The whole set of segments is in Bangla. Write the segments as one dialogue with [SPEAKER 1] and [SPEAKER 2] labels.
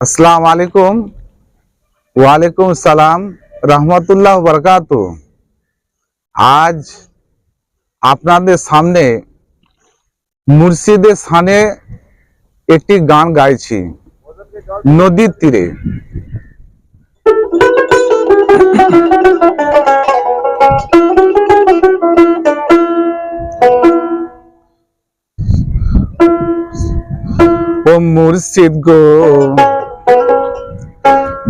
[SPEAKER 1] अस्सलाम वालेकुम। वालेकुम सलाम रहमतुल्लाह बरकातु। আজ আপনাদের সামনে মুর্শিদের শানে একটি গান গাইছি নদীর তীরে। ও মুর্শিদ গো,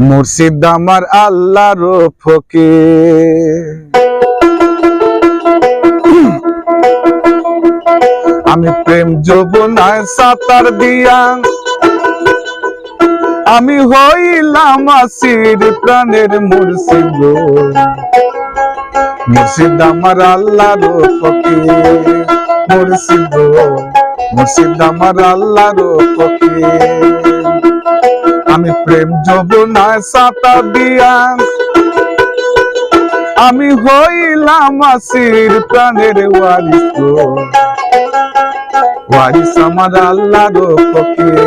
[SPEAKER 1] মুর্শিদ আমার আল্লাহর ফকির, আমি প্রেম যমুনায় সাঁতার দিয়া আমি হইলাম আসির প্রাণের মুর্শিদ গো, মুর্শিদ আমার আল্লাহর ফকির, মুর্শিদ গো, মুর্শিদ আমার আল্লাহর ফকির, আমি প্রেম যমুনায় সাঁতার দিয়া আমি হইলাম আসির প্রাণের ওয়ারিস গো, ওয়ারিস আমার আল্লাহর ফকির।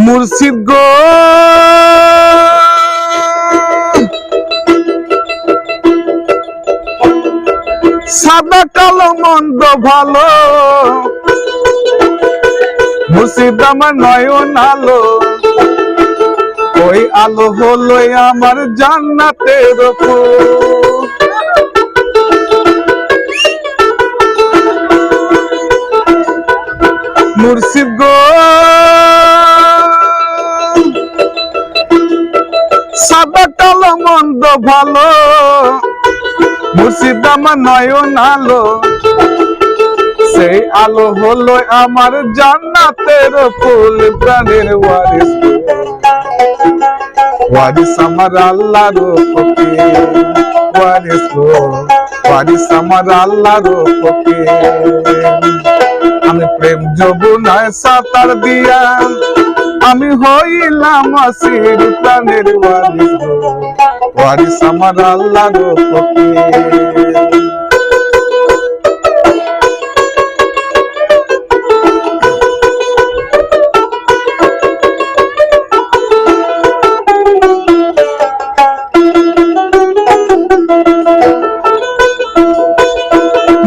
[SPEAKER 1] মুর্শিদ গো, সাদা কালো মন্দ ভালো, মুর্শিদ আমার নয়ন আলো, ওই আলো হলো আমার জান্নাতের ফুল। মুর্শিদ গো, সাদা কালো মন্দ ভালো, মুর্শিদ আমার নয়ন আলো, সেই আলো হলো আমার জান্নাতের ফুল। প্রাণের ওয়ারিস, ওয়ারিস আমার আল্লাহর ফকির, ওয়ারিস গো, ওয়ারিস আমার আল্লাহর ফকির, আমি প্রেম যমুনায় সাঁতার দিয়া আমি হইলাম আসির প্রাণের ওয়ারিস গো, ওয়ারিস আমার আল্লাহর ফকির।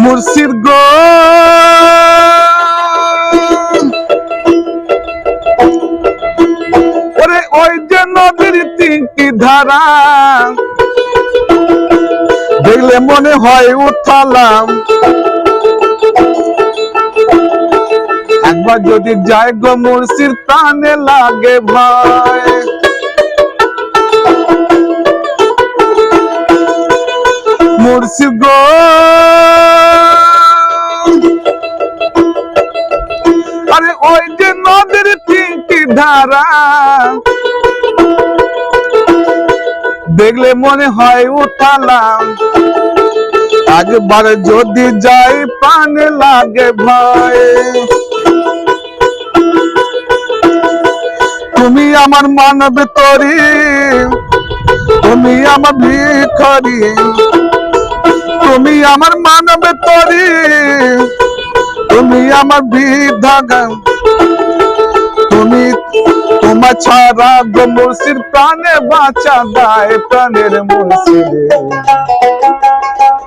[SPEAKER 1] মুর্শিদ গো, ওরে ওই যে নদীর তিনটি ধারা দেখলে মনে হয় উঠালাম, একবার যদি যাই গো মুর্শিদ প্রাণে লাগে ভয়। মুর্শিদ গো, আরে ওই যে নদীর তিনটি ধারা দেখলে মনে হয় উঠালাম, একবার যদি যাই প্রাণে লাগে ভয়। তুমি আমার মানব তরি, তুমি আমার ভিখারি, তুমি আমার মানব তরি, তুমি আমার বিধাগা, তুমি তোমার ছাড়া গো মুর্শিদ প্রাণে বাঁচা দায়। প্রাণের মুর্শিদ,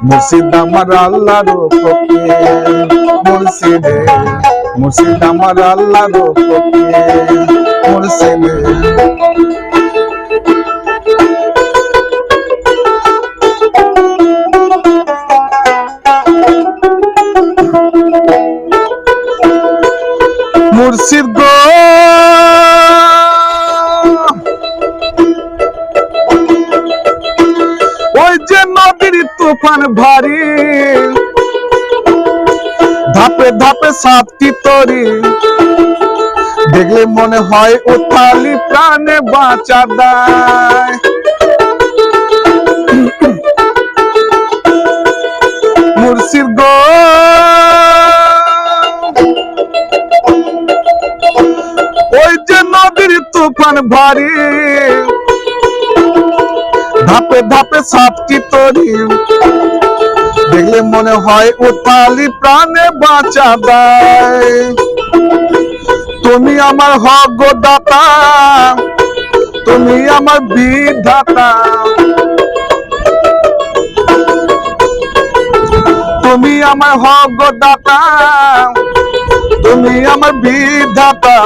[SPEAKER 1] মুর্শিদ আমার আল্লাহর ফকির, মুর্শিদ, মুর্শিদ আমার আল্লাহর ফকির, মুর্শিদ। মুর্শিদ গো, ওই যে নদীর তুফান ভারী ধাপে ধাপে সাতটি তরি দেখলে মনে হয় উঠালি প্রাণে বাঁচা দায়। মুর্শিদ গো, ওই তুফান ভারী, ধাপে ধাপে সাতটি তরি, দেখলে মনে হয় উতালি প্রাণে বাঁচা দেয়। তুমি আমার হক গো দাতা, তুমি আমার বিধাতা, তুমি আমার হক গো দাতা, তুমি আমার বিধাতা।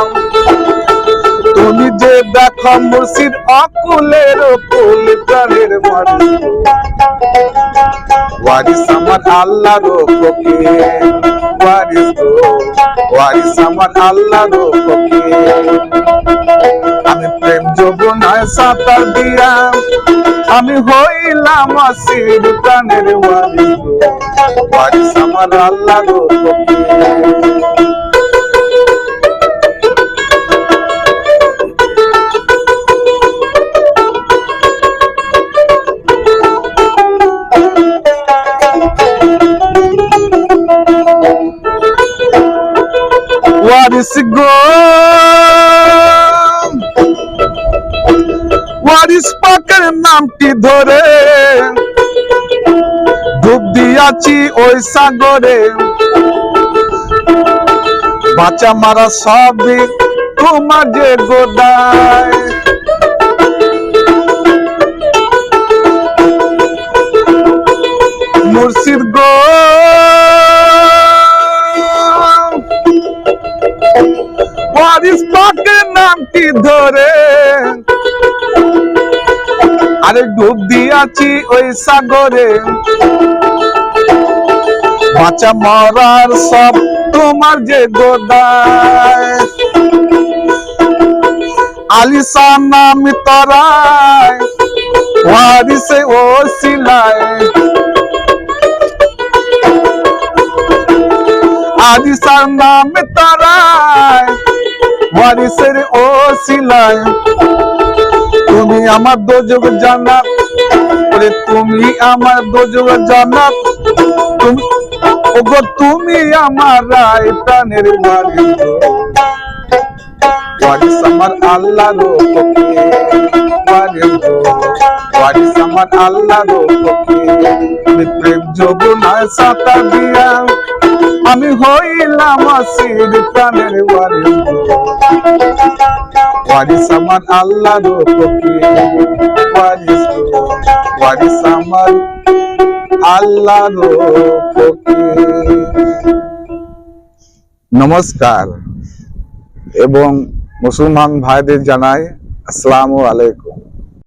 [SPEAKER 1] তুমি যে দেখো মুর্শিদ অকুলের কুল প্রাণের ওয়ারিস, ওয়ারিস আমার আল্লাহর ফকির, ওয়ারিস গো ওয়ারিস আমার আল্লাহর ফকির। আমি প্রেম যমুনায় সাঁতার দিয়া, আমি হইলাম আসির প্রাণের ওয়ারিস গো, ওয়ারিস আমার আল্লাহর ফকির। ওয়ারিস গো ওয়ারিস পাকের নামটি ধরে ডুব দিয়াছি ওই সাগরে, বাঁচা মারা সবই তোমার যে গোদায়। মুর্শিদ গো ওয়ারিস পাকের নামটি ধরে, আরে ডুব দিয়াছি ওই সাগরে, বাঁচা মরার সব তোমার যে গোদায়। আলিশান নাম তরায়, ওয়ারিসে ও সিলায়, আলিশান নাম তরায়, ওয়ারিসের ও সিলায়। তুমি আমার দোজক জান্নাত, তুমি আমার দোজক জান্নাত, তুমি ওগো তুমি আমার রায় প্রাণের ওয়ারিস গো, ওয়ারিস আমার আল্লাহর ফকির, ওয়ারিস গো ওয়ারিস আমার আল্লাহর ফকির। প্রেম যমুনায় সাঁতার দিয়া, আমি হইলাম আসির প্রাণের ওয়ারিস গো, ওয়ারিস আমার আল্লাহর ফকির, ওয়ারিস গো ওয়ারিস আমার আল্লাহর ফকির। নমস্কার এবং মুসলমান ভাইদের জানাই আসসালামু আলাইকুম।